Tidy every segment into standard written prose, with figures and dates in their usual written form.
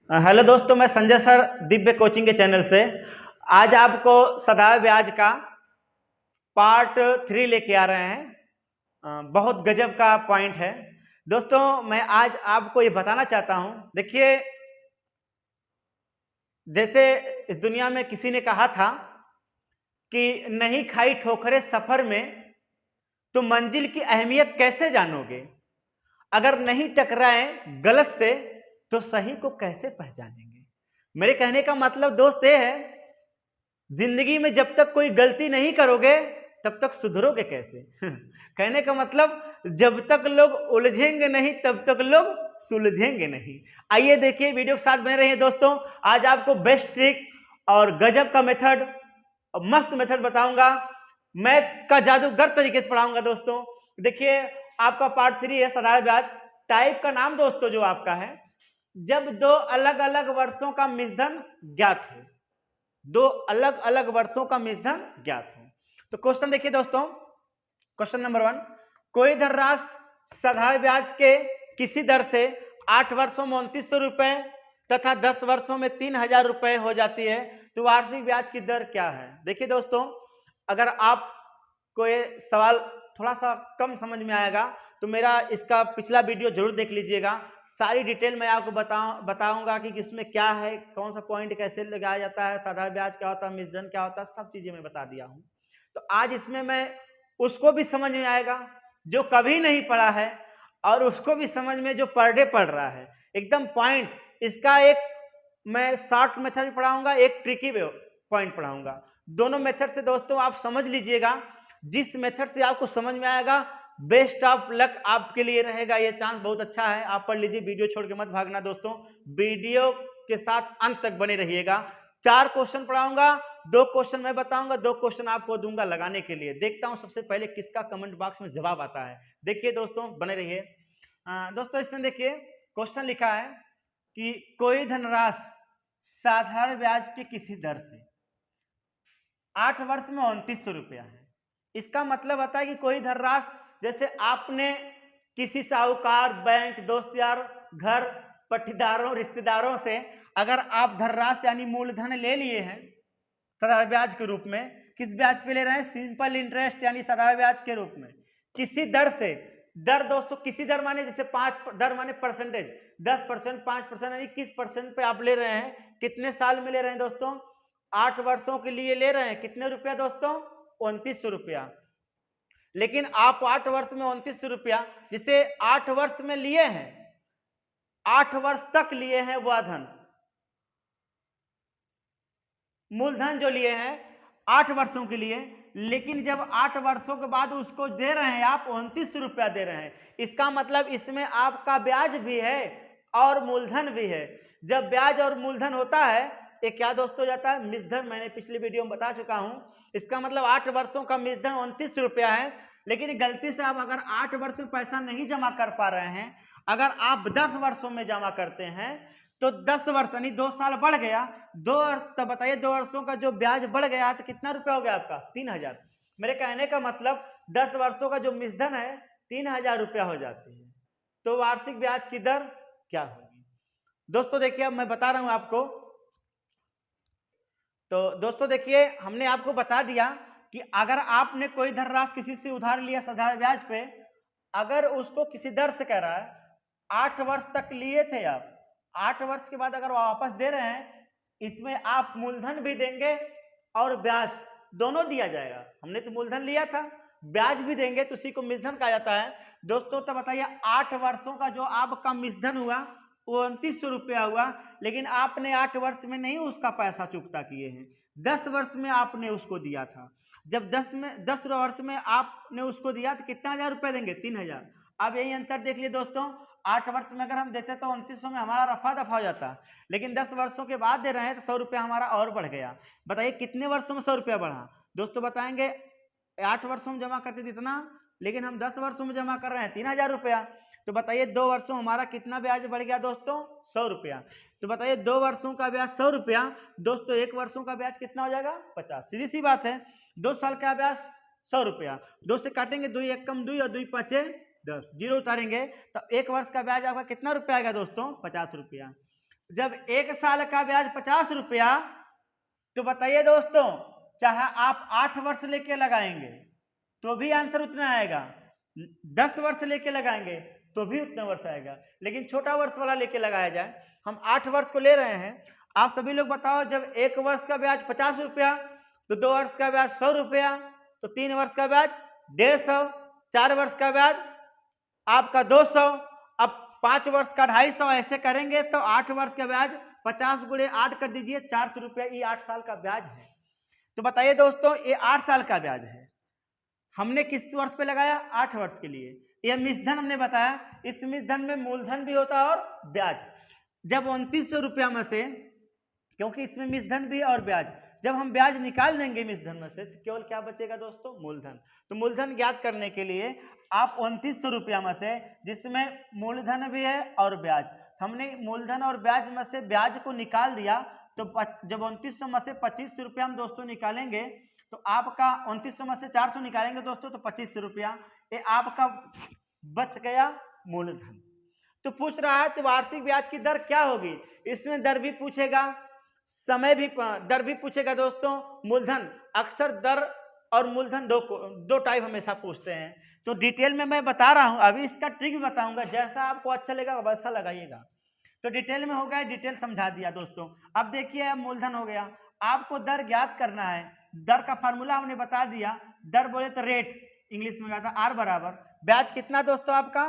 Hello दोस्तों, मैं Sanjay sir Divya coaching के चैनल से आज आपको साधारण ब्याज का पार्ट 3 लेके आ रहे हैं। बहुत गजब का पॉइंट है दोस्तों। मैं आज आपको ये बताना चाहता हूं। देखिए, जैसे इस दुनिया में किसी ने कहा था कि नहीं खाई ठोकरें सफर में तो मंजिल की अहमियत कैसे जानोगे, अगर नहीं टकराए गलत से तो सही को कैसे पहचानेंगे। मेरे कहने का मतलब दोस्त ये है, जिंदगी में जब तक कोई गलती नहीं करोगे तब तक सुधरोगे कैसे। कहने का मतलब, जब तक लोग उलझेंगे नहीं तब तक लोग सुलझेंगे नहीं। आइए देखिए, वीडियो के साथ बने रहिए दोस्तों। आज आपको बेस्ट ट्रिक और गजब का मेथड और मस्त मेथड बताऊंगा। मैथ का जादूगर तरीके से पढ़ाऊंगा दोस्तों। देखिए, आपका पार्ट 3 है साधारण ब्याज। टाइप का नाम दोस्तों जो आपका है, जब दो अलग अलग वर्षों का मिश्रण ज्ञात हो। दो अलग अलग वर्षों का मिश्रण ज्ञात हो। तो क्वेश्चन देखिए दोस्तों, क्वेश्चन नंबर 1, कोई धनराशि साधारण ब्याज के किसी दर से 8 वर्षों में 2900 रुपए तथा 10 वर्षों में 3000 रुपए हो जाती है, तो वार्षिक ब्याज की दर क्या है। देखिए दोस्तों, अगर आपको ये सवाल थोड़ा सा कम समझ में आएगा तो मेरा इसका पिछला वीडियो जरूर देख लीजिएगा। सारी डिटेल मैं आपको बताऊंगा कि किसमें क्या है, कौन सा पॉइंट कैसे लगाया जाता है, साधारण ब्याज क्या होता है, मिश्रण क्या होता है, सब चीजें मैं बता दिया हूं। तो आज इसमें मैं उसको भी समझ में आएगा जो कभी नहीं पढ़ा है और उसको भी समझ में जो पर डे पढ़ रहा है। एकदम पॉइंट इसका एक मैं शॉर्ट मेथड भी पढ़ाऊंगा, एक ट्रिकी पॉइंट पढ़ाऊंगा। दोनों मेथड से दोस्तों आप समझ लीजिएगा। जिस मेथड से आपको समझ में आएगा, बेस्ट ऑफ लक आपके लिए रहेगा। ये चांस बहुत अच्छा है, आप पढ़ लीजिए। वीडियो छोड़ के मत भागना दोस्तों, वीडियो के साथ अंत तक बने रहिएगा। 4 क्वेश्चन पढ़ाऊंगा, 2 क्वेश्चन मैं बताऊंगा, 2 क्वेश्चन आपको दूंगा लगाने के लिए। देखता हूं सबसे पहले किसका कमेंट बॉक्स में जवाब आता है। देखिए दोस्तों, बने रहिए। दोस्तों, इसमें देखिए क्वेश्चन लिखा है कि कोई धनराशि साधारण ब्याज के किसी दर से 8 वर्ष में 2900 रुपया है। इसका मतलब होता है कि कोई धनराशि, जैसे आपने किसी साहूकार, बैंक, दोस्त यार, घर, पट्टीदारों, रिश्तेदारों से अगर आप धनराशि यानी मूलधन ले लिए हैं साधारण ब्याज के रूप में, किस ब्याज पे ले रहे हैं, सिंपल इंटरेस्ट यानी साधारण ब्याज के रूप में, किसी दर से। दर दोस्तों, किसी दर माने जैसे 5 दर माने परसेंटेज, 10%, 5% यानी किस परसेंट पे आप ले रहे हैं, कितने साल में ले रहे हैं दोस्तों, 8 वर्षों के लिए ले रहे हैं। कितने रुपया दोस्तों, 2900 रुपया। लेकिन आप 8 वर्ष में 2900 रुपया जिसे 8 वर्ष में लिए हैं, 8 वर्ष तक लिए हैं वह धन, मूलधन जो लिए हैं 8 वर्षों के लिए, लेकिन जब 8 वर्षों के बाद उसको दे रहे हैं आप 2900 रुपया दे रहे हैं। इसका मतलब इसमें आपका ब्याज भी है और मूलधन भी है। जब ब्याज और मूलधन होता है, ये क्या दोस्तों जाता है, मिश्रण। मैंने पिछले वीडियो में बता चुका हूं। इसका मतलब 8 वर्षों का मिश्रण 2900 रुपया है। लेकिन गलती से आप अगर 8 वर्ष में पैसा नहीं जमा कर पा रहे हैं, अगर आप 10 वर्षों में जमा करते हैं तो 10 वर्ष यानी 2 साल बढ़ गया, तो बताइए 2 वर्षों का जो ब्याज बढ़ गया तो कितना रुपया हो गया आपका, 3000। मेरे कहने का मतलब 10 वर्षों का जो मिश्रण है 3000 रुपया हो जाती है। तो वार्षिक ब्याज की दर क्या होगी दोस्तों। देखिए, अब मैं बता रहा हूं आपको। तो दोस्तों देखिए, हमने आपको बता दिया कि अगर आपने कोई धनराशि किसी से उधार लिया साधारण ब्याज पे, अगर उसको किसी दर से कह रहा है, 8 वर्ष तक लिए थे आप, 8 वर्ष के बाद अगर वापस दे रहे हैं, इसमें आप मूलधन भी देंगे और ब्याज दोनों दिया जाएगा। हमने तो मूलधन लिया था, ब्याज भी देंगे, तो उसी को मिश्रण कहा जाता है दोस्तों। तो बताइए 8 वर्षों का जो आपका मिश्रण हुआ वो 2900 रुपया हुआ, लेकिन आपने 8 वर्ष में नहीं उसका पैसा चुकता किए हैं, 10 वर्ष में आपने उसको दिया था। जब 10 वर्ष में आपने उसको दिया तो कितना 1000 रुपया देंगे, 3000। अब यही अंतर देख लिए दोस्तों, 8 वर्ष में अगर हम देते तो 2900 में हमारा रफा दफा हो जाता, लेकिन 10 वर्षों के बाद दे रहे हैं तो 100 रुपया हमारा और बढ़ गया। बताइए कितने वर्षों में 100 रुपया बढ़ा दोस्तों, बताएंगे 8 वर्षों में जमा करते थे इतना, लेकिन हम 10 वर्षों में जमा कर रहे हैं 3000 रुपया। तो बताइए 2 वर्षों हमारा कितना ब्याज बढ़ गया दोस्तों, 100 रुपया। तो बताइए 2 वर्षों का ब्याज 100 रुपया दोस्तों, 1 वर्षों का ब्याज कितना हो जाएगा, 50। सीधी सी बात है, 2 साल का ब्याज 100 रुपया, 2 से काटेंगे 2 1 कम 2 और 2 5 10, जीरो उतारेंगे तो 1 वर्ष का ब्याज आपका कितना रुपया आएगा दोस्तों, 50 रुपया। जब 1 साल का ब्याज 50 रुपया, तो बताइए दोस्तों, चाहे आप 8 वर्ष लेके लगाएंगे तो भी आंसर उतना आएगा, 10 वर्ष लेके लगाएंगे तो भी उतना वर्ष आएगा, लेकिन छोटा वर्ष वाला लेके लगाया जाए। हम 8 वर्ष को ले रहे हैं। आप सभी लोग बताओ, जब 1 वर्ष का ब्याज 50 रुपया, तो 2 वर्ष का ब्याज 100 रुपया, तो 3 वर्ष का ब्याज 150, 4 वर्ष का ब्याज आपका 200, अब 5 वर्ष का 250, ऐसे करेंगे तो 8 वर्ष का ब्याज 50 गुणे 8 कर दीजिए, 400 रुपया, ये 8 साल का ब्याज है। तो बताइए दोस्तों, ये 8 साल का ब्याज है। हमने किस वर्ष पे लगाया? 8 वर्ष के लिए। यह मिश्रधन हमने बताया, इस मिश्रधन में मूलधन भी होता है और ब्याज। जब 2900 रुपया में से, क्योंकि इसमें मिश्रधन भी और ब्याज, जब हम ब्याज निकाल देंगे मिश्रधन में से, तो केवल क्या बचेगा दोस्तों? मूलधन। तो मूलधन ज्ञात करने के लिए आप 2900 रुपया में से, जिसमें मूलधन भी है और ब्याज, हमने मूलधन और ब्याज में से ब्याज को निकाल दिया, तो जब 2900 में से 2500 रुपया हम दोस्तों निकालेंगे, तो आपका 2900 में से 400 निकालेंगे दोस्तों, तो 2500 रुपया, ये आपका बच गया मूलधन। तो पूछ रहा है तो वार्षिक ब्याज की दर क्या होगी? इसमें दर भी पूछेगा, समय भी, दर भी पूछेगा दोस्तों। मूलधन, अक्सर दर और मूलधन दो टाइप हमेशा पूछते हैं। तो डिटेल में मैं बता रहा हूं, अभी इसका ट्रिक भी बताऊंगा, जैसा आपको अच्छा लगेगा वैसा लगाइएगा। तो डिटेल में हो गया, डिटेल समझा दिया दोस्तों। अब देखिए, मूलधन हो गया, आपको दर ज्ञात करना है। दर का फार्मूला हमने बता दिया, दर बोले तो रेट, इंग्लिश में कहा था आर बराबर ब्याज कितना दोस्तों आपका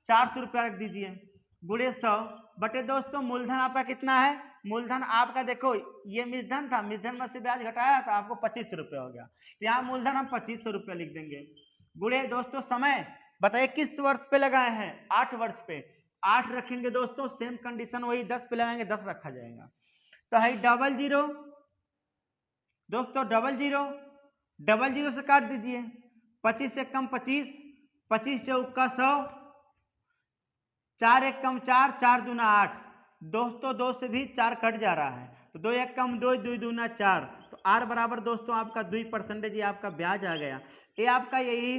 400 रुपया रख दीजिए, गुणे 100 बटे दोस्तों मूलधन आपका कितना है? मूलधन आपका देखो ये मिश्रधन था, मिश्रधन में से ब्याज घटाया तो आपको 2500 रुपया हो गया, तो यहाँ मूलधन हम 2500 रुपया लिख देंगे, गुणे दोस्तों समय, बताइए किस वर्ष पे लगाए हैं? 8 वर्ष पे, 8 रखेंगे दोस्तों, सेम कंडीशन वही 10 पे लगाएंगे 10 रखा जाएगा। तो है 00 दोस्तों, 00 से काट दीजिए, 25 से कम 25, 25 चौका 100, 4 एक कम 4, 4 दूना 8 दोस्तों, 2 से भी 4 कट जा रहा है, तो 2 एक कम 2, 2 दूना 4, तो आर बराबर दोस्तों आपका 2% ये आपका ब्याज आ गया। ये आपका यही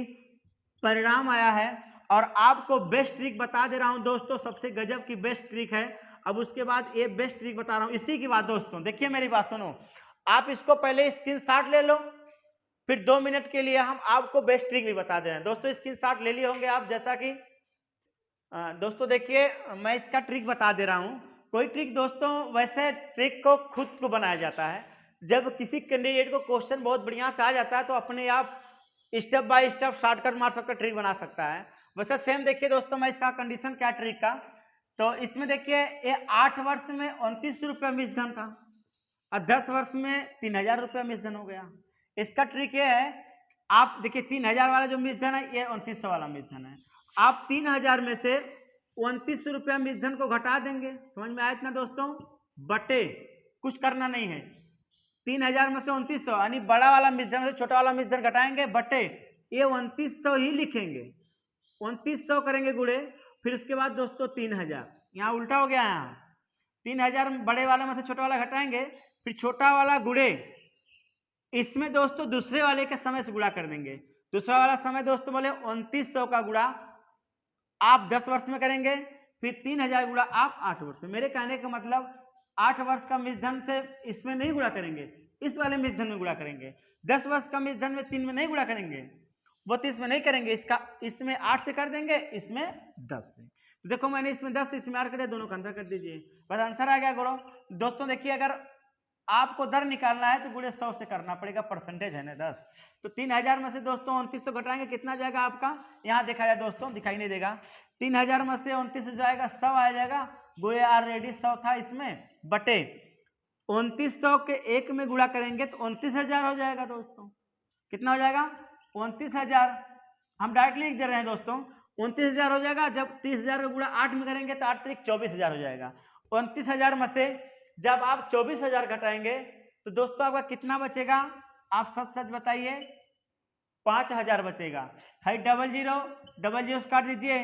परिणाम आया है। और आपको बेस्ट ट्रिक बता दे रहा हूं दोस्तों, सबसे गजब की बेस्ट ट्रिक है। अब उसके बाद ये बेस्ट ट्रिक बता रहा हूं, इसी की बात दोस्तों, देखिए मेरी बात सुनो, आप इसको पहले स्क्रीनशॉट ले लो, फिर 2 मिनट के लिए हम आपको बेस्ट ट्रिक भी बता दे रहे हैं दोस्तों। स्क्रीनशॉट ले लिए होंगे आप, जैसा कि दोस्तों देखिए मैं इसका ट्रिक बता दे रहा हूं। कोई ट्रिक दोस्तों, वैसे ट्रिक को खुद को बनाया जाता है, जब किसी कैंडिडेट को क्वेश्चन बहुत बढ़िया से आ जाता है तो अपने आप स्टेप बाय स्टेप शॉर्टकट मार सकता, ट्रिक बना सकता है। वैसे सेम देखिए दोस्तों, मैं इसका कंडीशन क्या ट्रिक का, तो इसमें देखिए ये 8 वर्ष में 2900 रुपया मिश्रधन था और 10 वर्ष में 3000 रुपया मिश्रधन हो गया। इसका ट्रिक ये है, आप देखिए 3000 वाला जो मिश्रधन है ये 2900 वाला मिश्रधन है, आप 3000 में से 2900 रुपया मिश्रधन को घटा देंगे, समझ में आया इतना दोस्तों, बटे कुछ करना नहीं है, 3000 में से 2900 यानी बड़ा वाला मिश्रधन से छोटा वाला मिश्रधन घटाएंगे, बटे ये 2900 ही लिखेंगे, 2900 करेंगे गुणे, फिर उसके बाद दोस्तों 3000, यहाँ उल्टा हो गया, यहाँ 3000 बड़े वाले में से छोटा वाला घटाएंगे, फिर छोटा वाला गुणे, इसमें दोस्तों दूसरे वाले के समय से गुणा कर देंगे। दूसरा वाला समय दोस्तों बोले 2900 का गुणा आप 10 वर्ष में करेंगे, फिर 3000 गुणा आप 8 वर्ष में। मेरे कहने का मतलब 8 वर्ष का मिश्रधन से इसमें नहीं गुणा करेंगे, इस वाले मिश्रधन में गुणा करेंगे। 10 वर्ष का मिश्रधन में 3 में नहीं गुणा करेंगे, वो 30 में नहीं करेंगे, इसका इसमें 8 से कर देंगे, इसमें 10 से। तो देखो मैंने इसमें 10 से इसमें 8 कर दिया, दोनों का अंतर कर दीजिए, बस आंसर आ गया गुणों। दोस्तों देखिए, अगर आपको दर निकालना है तो गुणे 100 से करना पड़ेगा, परसेंटेज है ना 10, तो 3000 में से दोस्तों 2900 घटाएंगे, कितना जाएगा आपका, यहाँ देखा जाए दोस्तों, दिखाई नहीं देगा, 3000 में से 2900 जाएगा, 100 आ जाएगा, गुणे ऑलरेडी 100 था इसमें, बटे 2900 के 1 में गुणा करेंगे तो 29000 हो जाएगा दोस्तों। कितना हो जाएगा? 29000। हम डायरेक्टली लिख दे रहे हैं दोस्तों, 29000 हो जाएगा। जब 30000 का गुणा 8 में करेंगे तो 8 × 24000 हो जाएगा। 29000 में से जब आप 24000 घटाएंगे तो दोस्तों आपका कितना बचेगा? आप सच सच बताइए, 5000 बचेगा। हाई 00 से काट दीजिए,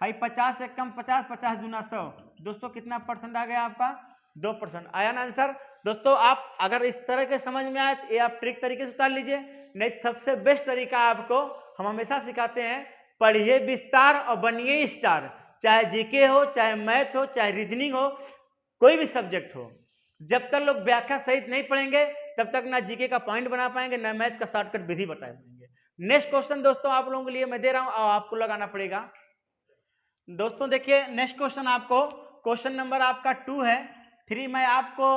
हाई 50 से कम 50, 50 दूना 100, दोस्तों कितना परसेंट आ गया आपका? 2%। आया ना आंसर? दोस्तों आप अगर इस तरह के समझ में आए तो ये आप ट्रिक तरीके से उतार लीजिए, नहीं सबसे बेस्ट तरीका आपको हम हमेशा सिखाते हैं, पढ़िए विस्तार और बनिए स्टार। चाहे जीके हो, चाहे मैथ हो, चाहे रीजनिंग हो, कोई भी सब्जेक्ट हो, जब तक लोग व्याख्या सहित नहीं पढ़ेंगे तब तक ना जीके का पॉइंट बना पाएंगे, ना मैथ का शॉर्टकट विधि बता पाएंगे। नेक्स्ट क्वेश्चन दोस्तों आप लोगों के लिए मैं दे रहा हूं और आपको लगाना पड़ेगा। दोस्तों देखिए नेक्स्ट क्वेश्चन आपको, क्वेश्चन नंबर आपका 2 है, 3 मैं आपको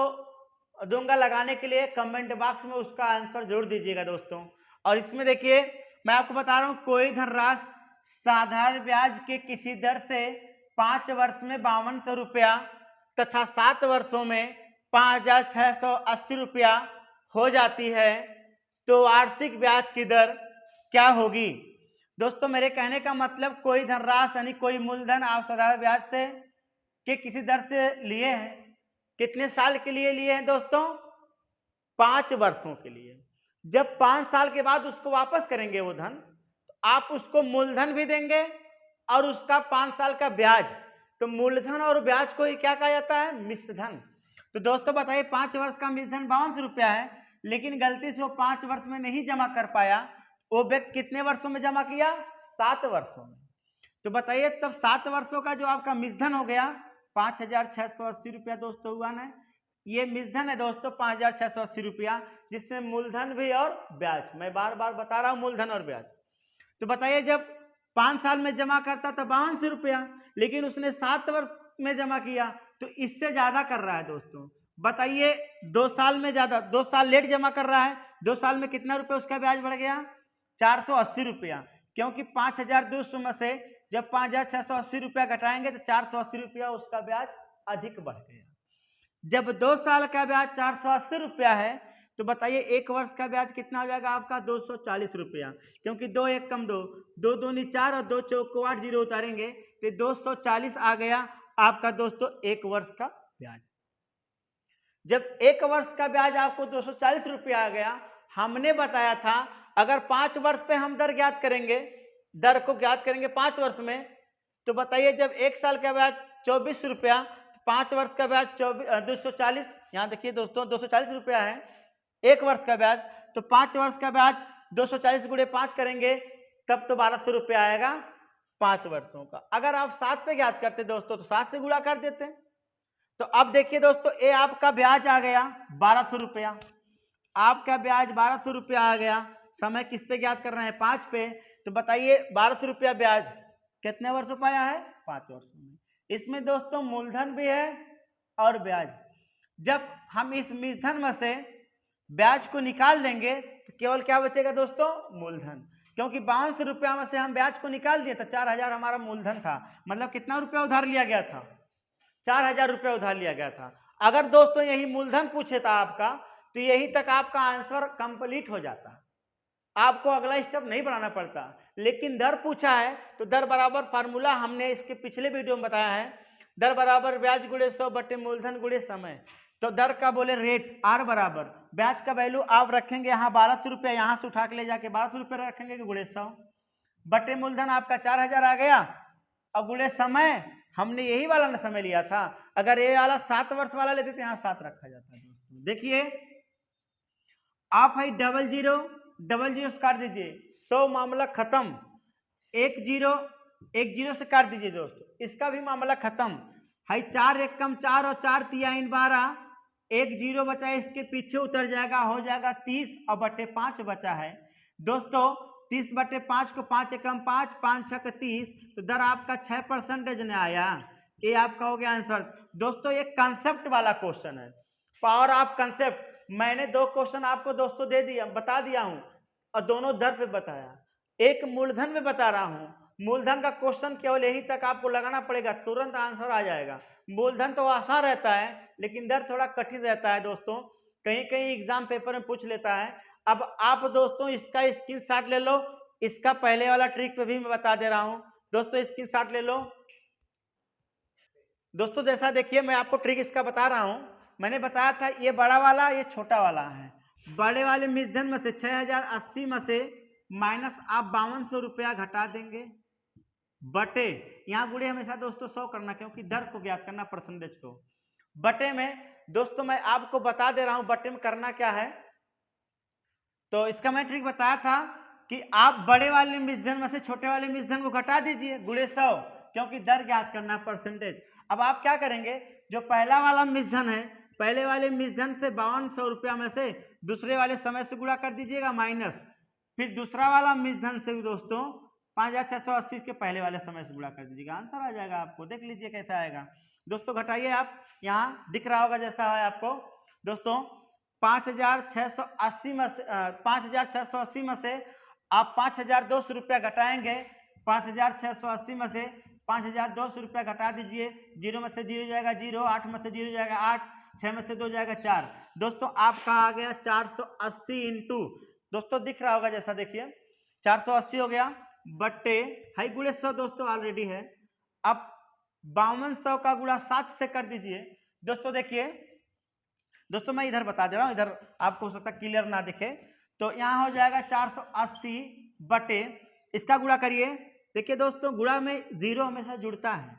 दूंगा लगाने के लिए, कमेंट बॉक्स में उसका आंसर जरूर दीजिएगा दोस्तों। और इसमें देखिए मैं आपको बता रहा हूं, कोई धनराशि साधारण ब्याज के किसी दर से 5 वर्ष में 5200 रुपया तथा 7 वर्षों में 5680 रुपया हो जाती है, तो वार्षिक ब्याज की दर क्या होगी। दोस्तों मेरे कहने का मतलब, कोई धनराशि यानी कोई मूलधन आप साधारण ब्याज से के किसी दर से लिए हैं, कितने साल के लिए लिए हैं दोस्तों, 5 वर्षों के लिए। जब 5 साल के बाद उसको वापस करेंगे वो धन, तो आप उसको मूलधन भी देंगे और उसका 5 साल का ब्याज। तो मूलधन और ब्याज को क्या कहा जाता है, मिश्र धन। तो दोस्तों बताइए 5 वर्ष का मिश्र धन 5200 रुपया है, लेकिन गलती से वो 5 वर्ष में नहीं जमा कर पाया, वो व्यक्ति कितने वर्षों में जमा किया, 7 वर्षों में। तो बताइए तब 7 वर्षों का जो आपका मिश्र धन हो गया 5680 रुपया दोस्तों हुआ ना, ये मिश्र धन है दोस्तों 5680 रुपया, जिसमें मूलधन भी और ब्याज, मैं बार बार बता रहा हूं मूलधन और ब्याज। तो बताइए जब 5 साल में जमा करता था 5200 रुपया, लेकिन उसने 7 वर्ष में जमा किया, तो इससे ज्यादा कर रहा है दोस्तों। बताइए 2 साल में ज्यादा, 2 साल लेट जमा कर रहा है, 2 साल में कितना रुपया उसका ब्याज बढ़ गया, 480 रुपया, क्योंकि 5200 में से जब 5680 रुपया घटाएंगे तो 480 रुपया उसका ब्याज अधिक बढ़ गया। जब 2 साल का ब्याज 480 रुपया है, तो बताइए 1 वर्ष का ब्याज कितना हो जाएगा आपका, 240 रुपया, क्योंकि 2 1 कम 2, 2 दूनी 4 और 2 चौको 8, जीरो उतारेंगे तो 240 आ गया आपका दोस्तों 1 वर्ष का ब्याज। जब 1 वर्ष का ब्याज आपको 240 रुपया आ गया, हमने बताया था अगर 5 वर्ष पे हम दर ज्ञात करेंगे, दर को ज्ञात करेंगे 5 वर्ष में, तो बताइए जब 1 साल का ब्याज 24 रुपया, 5 वर्ष का ब्याज 240, यहाँ देखिए दोस्तों 240 रुपया है 1 वर्ष का ब्याज, तो 5 वर्ष का ब्याज 240 गुणे 5 करेंगे तब तो 1200 रुपया आएगा 5 वर्षों का। अगर आप 7 पे ज्ञात करते दोस्तों तो 7 से गुणा कर देते। तो अब देखिए दोस्तों ये आपका ब्याज आ गया 1200 रुपया, आपका ब्याज 1200 रुपया आ गया, समय किस पे ज्ञात कर रहे हैं, 5 पे। तो बताइए 1200 रुपया ब्याज कितने वर्षों पर आया है, 5 वर्षों में। इसमें दोस्तों मूलधन भी है और ब्याज। जब हम इस मूलधन में से ब्याज को निकाल देंगे तो केवल क्या बचेगा दोस्तों, मूलधन, क्योंकि 5200 रुपया में से हम ब्याज को निकाल दिए तो 4000 हमारा मूलधन था, मतलब कितना रुपया उधार लिया गया था, 4000 रुपया उधार लिया गया था। अगर दोस्तों यही मूलधन पूछे था आपका, तो यही तक आपका आंसर कंप्लीट हो जाता, आपको अगला स्टेप नहीं बढ़ाना पड़ता। लेकिन दर पूछा है तो दर बराबर फार्मूला हमने इसके पिछले वीडियो में बताया है, दर बराबर ब्याज गुणे 100 बटे मूलधन गुणे समय। तो दर का बोले रेट आर बराबर ब्याज का वैल्यू आप रखेंगे यहाँ 1200 रुपया, यहाँ से उठा के ले जाके 1200 रुपया रखेंगे कि गुणे 100 बटे मूलधन आपका 4000 आ गया, और गुणे समय हमने यही वाला ना समय लिया था, अगर ये वाला 7 वर्ष वाला लेते तो यहाँ 7 रखा जाता है दोस्तों। देखिए आप है डबल जीरो से काट दीजिए, 100 मामला खत्म, 1 जीरो से काट दीजिए दोस्तों, इसका भी मामला खत्म है। 4 1 कम 4 और 4 3 12, 1 जीरो बचा है, इसके पीछे उतर जाएगा, हो जाएगा 30 और बटे 5 बचा है दोस्तों। 30 बटे 5 को 5 एकम 5, 5 6 30, तो दर आपका 6% ने आया, ये आपका हो गया आंसर दोस्तों। ये कंसेप्ट वाला क्वेश्चन है, पावर ऑफ कंसेप्ट। मैंने 2 क्वेश्चन आपको दोस्तों दे दिया, बता दिया हूं, और दोनों दर पे बताया, एक मूलधन में बता रहा हूं। मूलधन का क्वेश्चन केवल यहीं तक आपको लगाना पड़ेगा, तुरंत आंसर आ जाएगा। मूलधन तो आसान रहता है, लेकिन दर थोड़ा कठिन रहता है दोस्तों, कहीं कहीं एग्जाम पेपर में पूछ लेता है। अब आप दोस्तों इसका स्क्रीनशॉट ले लो, इसका पहले वाला ट्रिक पे भी मैं बता दे रहा हूं दोस्तों, स्क्रीनशॉट ले लो दोस्तों। जैसा देखिए मैं आपको ट्रिक इसका बता रहा हूं, मैंने बताया था ये बड़ा वाला ये छोटा वाला है। बड़े वाले मूलधन में से 6080 में से माइनस आप 5200 रुपया घटा देंगे, बटे यहाँ गुणे हमेशा दोस्तों 100 करना, क्योंकि दर को ज्ञात करना परसेंटेज को, बटे में दोस्तों मैं आपको बता दे रहा हूं बटे में करना क्या है। तो इसका मैं ट्रिक बताया था कि आप बड़े वाले मूलधन में से छोटे वाले मूलधन को घटा दीजिए गुणे 100, क्योंकि दर ज्ञात करना परसेंटेज। अब आप क्या करेंगे, जो पहला वाला मिश्रधन है, पहले वाले मिश्रधन से 5200 रुपया में से दूसरे वाले समय से गुणा कर दीजिएगा माइनस, फिर दूसरा वाला मिश्रधन से दोस्तों 5680 के पहले वाले समय से गुणा कर दीजिएगा, आंसर आ जाएगा आपको। देख लीजिए कैसा आएगा दोस्तों, घटाइए आप, यहाँ दिख रहा होगा जैसा है आपको दोस्तों। 5680 में से 5680 में से आप 5200 रुपया घटाएंगे, 5680 में से 5200 रुपया घटा दीजिए, 0 में से 0 जाएगा 0, 8 में से 0 जाएगा 8, 6 में से 2 जाएगा 4। दोस्तों आपका आ गया 480 इंटू, दोस्तों दिख रहा होगा जैसा, देखिए 480 हो गया बट्टे हाई गुणे 100 दोस्तों ऑलरेडी है। अब 5200 का गुणा 7 से कर दीजिए दोस्तों। देखिए दोस्तों मैं इधर बता दे रहा हूँ, इधर आपको हो सकता है क्लियर ना दिखे, तो यहाँ हो जाएगा 480 बटे इसका गुणा करिए। देखिए दोस्तों गुणा में 0 हमेशा जुड़ता है,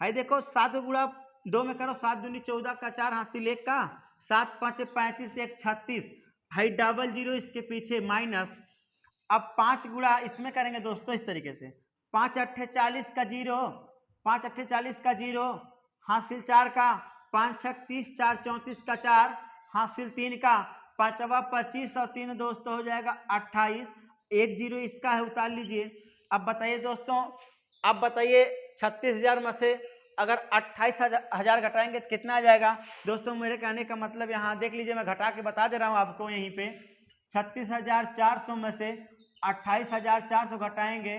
हाई देखो 7 गुणा 2 में करो, 7 दूनी 14 का 4 हासिल 1 का, 7 5 35 1 36, हाई डबल 0 इसके पीछे माइनस। अब 5 गुणा इसमें करेंगे दोस्तों इस तरीके से, 5 8 40 का 0, 5 8 40 का 0 हासिल 4 का, 5 6 30 4 34 का 4 हासिल 3 का, 5 25 और 3 दोस्तों हो जाएगा 28, 1 0 इसका है उतार लीजिए। अब बताइए दोस्तों, अब बताइए 36,000 में से अगर 28,000 घटाएंगे तो कितना आ जाएगा दोस्तों। मेरे कहने का मतलब यहाँ देख लीजिए, मैं घटा के बता दे रहा हूँ आपको यहीं पे, 36,400 में से 28,400 घटाएंगे,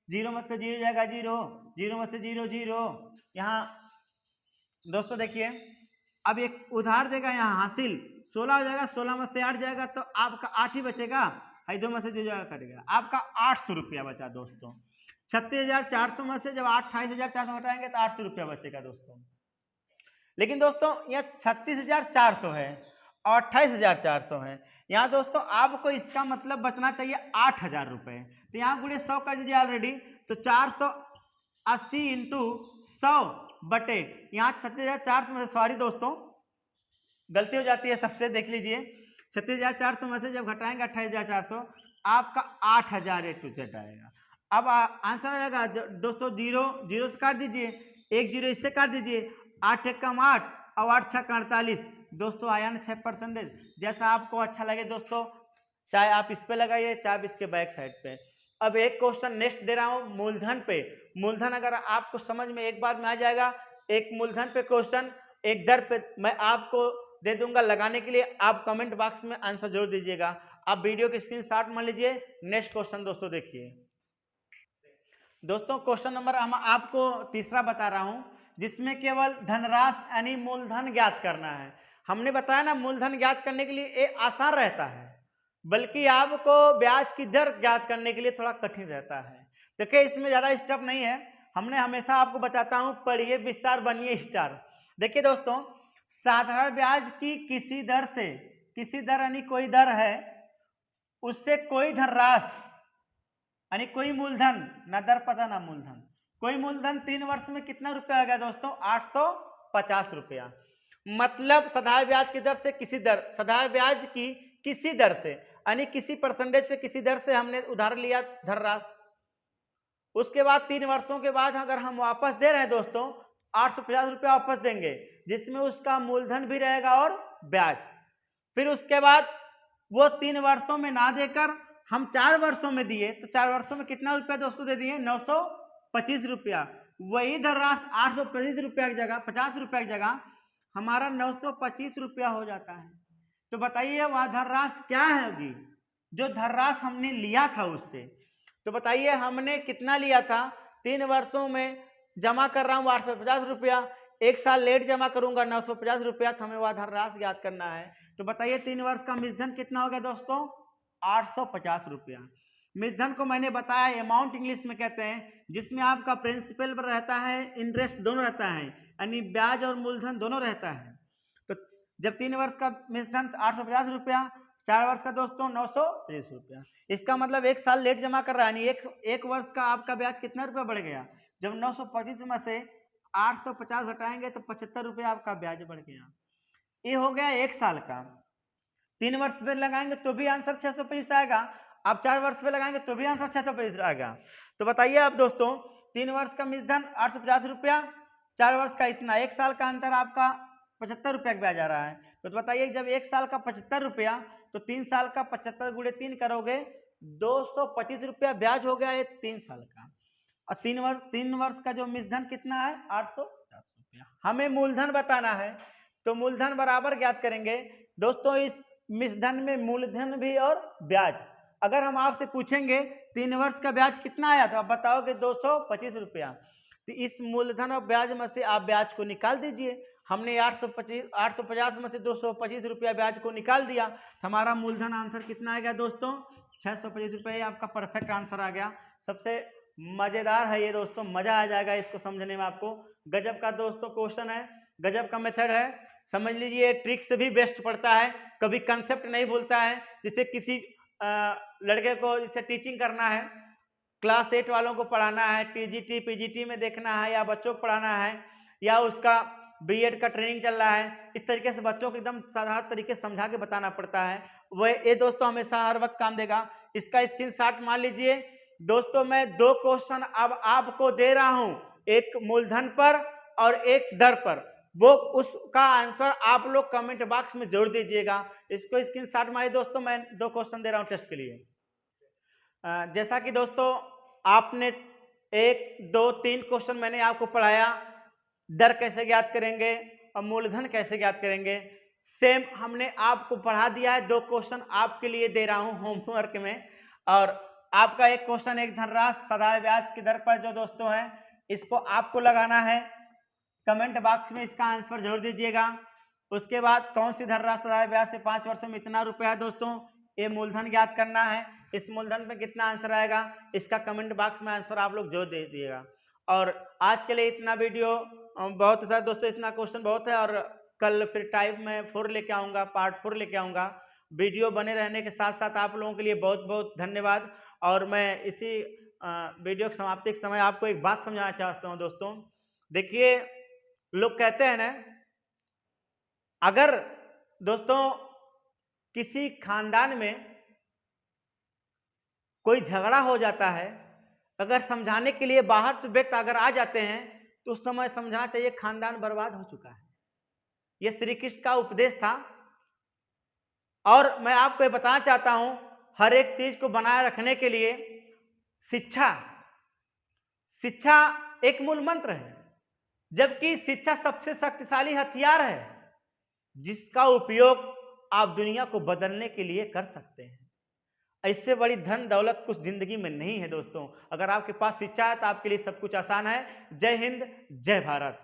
0 में से 0 जाएगा 0, 0 में से 0 0। यहाँ दोस्तों देखिए अब एक उधार देगा, यहाँ हासिल 16 हो जाएगा, 16 में से 8 जाएगा तो आपका 8 ही बचेगा, 2 में से 2 जाएगा कटेगा, आपका 800 रुपया बचा दोस्तों। 36,400 में से जब 28,400 घटाएंगे तो 800 रुपया बचेगा दोस्तों। लेकिन दोस्तों यहाँ 36,400 है और 28,400 है, यहाँ दोस्तों आपको इसका मतलब बचना चाहिए 8,000 रुपये, तो यहाँ गुणे 100 कर दीजिए ऑलरेडी, तो 480 इंटू 100 बटे यहाँ 36,400 में से, सॉरी दोस्तों गलती हो जाती है सबसे, देख लीजिए 36,400 में से जब घटाएंगे 28,400 आपका 8,000 ए टू जेड आएगा। अब आंसर आ जाएगा दोस्तों, 0 से काट दीजिए, 1 0 इससे काट दीजिए, 8 1 कम 8 और 8 6 48 दोस्तों आया ना 6%। जैसा आपको अच्छा लगे दोस्तों, चाहे आप इस पे लगाइए चाहे इसके बैक साइड पे। अब एक क्वेश्चन नेक्स्ट दे रहा हूँ मूलधन पे। मूलधन अगर आपको समझ में एक बार में आ जाएगा, एक मूलधन पे क्वेश्चन एक दर पे मैं आपको दे दूंगा लगाने के लिए, आप कमेंट बॉक्स में आंसर जरूर दीजिएगा। आप वीडियो की स्क्रीनशॉट मान लीजिए। नेक्स्ट क्वेश्चन दोस्तों देखिए दोस्तों, क्वेश्चन नंबर हम आपको तीसरा बता रहा हूं, जिसमें केवल धनराशि यानी मूलधन ज्ञात करना है। हमने बताया ना मूलधन ज्ञात करने के लिए ये आसान रहता है, बल्कि आपको ब्याज की दर ज्ञात करने के लिए थोड़ा कठिन रहता है। देखिए इसमें ज्यादा स्टेप नहीं है, हमने हमेशा आपको बताता हूं पढ़िए विस्तार बनिए स्टार। देखिए दोस्तों, साधारण ब्याज की किसी दर से, किसी दर यानी कोई दर है, उससे कोई धनराशि यानी कोई मूलधन, ना दर पता ना मूलधन, कोई मूलधन 3 वर्ष में कितना रुपया आ गया दोस्तों, 850 रुपया। मतलब साधारण ब्याज की दर से किसी दर, साधारण ब्याज की किसी दर से यानी किसी परसेंटेज पे किसी दर से हमने उधार लिया धनराशि, उसके बाद 3 वर्षों के बाद अगर हम वापस दे रहे हैं दोस्तों 850 रुपया वापस देंगे, जिसमें उसका मूलधन भी रहेगा और ब्याज। फिर उसके बाद वो 3 वर्षों में ना देकर हम 4 वर्षों में दिए, तो 4 वर्षों में कितना रुपया दोस्तों दे दिए, 925 रुपया। वही धनराशि 825 रुपया की जगह, 50 रुपया की जगह हमारा 925 रुपया हो जाता है। तो बताइए वह धनराशि क्या होगी, जो धनराशि हमने लिया था उससे। तो बताइए हमने कितना लिया था, 3 वर्षों में जमा कर रहा हूँ 850 रुपया, 1 साल लेट जमा करूंगा 950 रुपया, तो हमें वह धनराशि ज्ञात करना है। तो बताइए 3 वर्ष का मिश्रधन कितना हो गया दोस्तों, 850 रुपया। मिश्रधन को मैंने बताया अमाउंट इंग्लिश में कहते हैं, जिसमें आपका प्रिंसिपल रहता है, इंटरेस्ट दोनों रहता है, यानी ब्याज और मूलधन दोनों रहता है। तो जब 3 वर्ष का मिश्रधन 850 रुपया, 4 वर्ष का दोस्तों 930 रुपया। इसका मतलब 1 साल लेट जमा कर रहा है, यानी एक वर्ष का आपका ब्याज कितना रुपया बढ़ गया, जब 925 में से 850 घटाएंगे तो 75 रुपया आपका ब्याज बढ़ गया। ये हो गया 1 साल का। 3 वर्ष पे लगाएंगे तो भी आंसर 625 आएगा, आप 4 वर्ष पे लगाएंगे तो भी आंसर 625 आएगा। तो बताइए आप दोस्तों, 3 वर्ष का मिश्रधन 850 रुपया, 4 वर्ष का इतना, 1 साल का अंतर आपका 75 रुपया का ब्याज आ रहा है। तो बताइए जब 1 साल का 75 रुपया, तो 3 साल का 75 गुणे 3 करोगे 225 रुपया ब्याज हो गया ये 3 साल का। और 3 वर्ष का जो मिश्रधन कितना है 850 रुपया। हमें मूलधन बताना है, तो मूलधन बराबर ज्ञात करेंगे दोस्तों। इस मिश्रधन में मूलधन भी और ब्याज, अगर हम आपसे पूछेंगे 3 वर्ष का ब्याज कितना आया तो आप बताओगे 225 रुपया। तो इस मूलधन और ब्याज में से आप ब्याज को निकाल दीजिए। हमने 850 में से 225 रुपया ब्याज को निकाल दिया, तो हमारा मूलधन आंसर कितना आ गया दोस्तों 625 रुपये। आपका परफेक्ट आंसर आ गया। सबसे मजेदार है ये दोस्तों, मजा आ जाएगा इसको समझने में आपको। गजब का दोस्तों क्वेश्चन है, गजब का मेथड है, समझ लीजिए। ट्रिक से भी बेस्ट पड़ता है, कभी कंसेप्ट नहीं भूलता है। जैसे किसी लड़के को जैसे टीचिंग करना है, क्लास 8 वालों को पढ़ाना है, टीजीटी पीजीटी में देखना है, या बच्चों को पढ़ाना है, या उसका बीएड का ट्रेनिंग चल रहा है, इस तरीके से बच्चों को एकदम साधारण तरीके से समझा के बताना पड़ता है। वह ये दोस्तों हमेशा हर वक्त काम देगा। इसका स्क्रीनशॉट मान लीजिए दोस्तों। मैं 2 क्वेश्चन अब आपको दे रहा हूं, एक मूलधन पर और एक दर पर। वो उसका आंसर आप लोग कमेंट बॉक्स में जरूर दीजिएगा। इसको स्क्रीनशॉट मारिए दोस्तों। मैं 2 क्वेश्चन दे रहा हूं टेस्ट के लिए। जैसा कि दोस्तों आपने 1 2 3 क्वेश्चन मैंने आपको पढ़ाया, दर कैसे ज्ञात करेंगे और मूलधन कैसे ज्ञात करेंगे, सेम हमने आपको पढ़ा दिया है। 2 क्वेश्चन आपके लिए दे रहा हूं होमवर्क में। और आपका एक क्वेश्चन, एक धनराशि सदा ब्याज की दर पर जो दोस्तों है, इसको आपको लगाना है। कमेंट बॉक्स में इसका आंसर जरूर दीजिएगा। उसके बाद कौन सी धनराशि सदा ब्याज से 5 वर्षों में इतना रुपया है दोस्तों, ये मूलधन ज्ञात करना है। इस मूलधन में कितना आंसर आएगा, इसका कमेंट बॉक्स में आंसर आप लोग जरूर दे दीजिएगा। और आज के लिए इतना वीडियो बहुत सारा दोस्तों, इतना क्वेश्चन बहुत है। और कल फिर टाइप में 4 लेके आऊँगा, पार्ट 4 लेके आऊँगा। वीडियो बने रहने के साथ साथ आप लोगों के लिए बहुत बहुत धन्यवाद। और मैं इसी वीडियो की समाप्ति के समय आपको एक बात समझाना चाहता हूँ दोस्तों। देखिए, लोग कहते हैं ना, अगर दोस्तों किसी खानदान में कोई झगड़ा हो जाता है, अगर समझाने के लिए बाहर से व्यक्ति अगर आ जाते हैं, तो उस समय समझना चाहिए खानदान बर्बाद हो चुका है। यह श्री कृष्ण का उपदेश था। और मैं आपको ये बताना चाहता हूं, हर एक चीज को बनाए रखने के लिए शिक्षा एक मूल मंत्र है। जबकि शिक्षा सबसे शक्तिशाली हथियार है, जिसका उपयोग आप दुनिया को बदलने के लिए कर सकते हैं। इससे बड़ी धन दौलत कुछ जिंदगी में नहीं है दोस्तों। अगर आपके पास शिक्षा है तो आपके लिए सब कुछ आसान है। जय हिंद, जय भारत।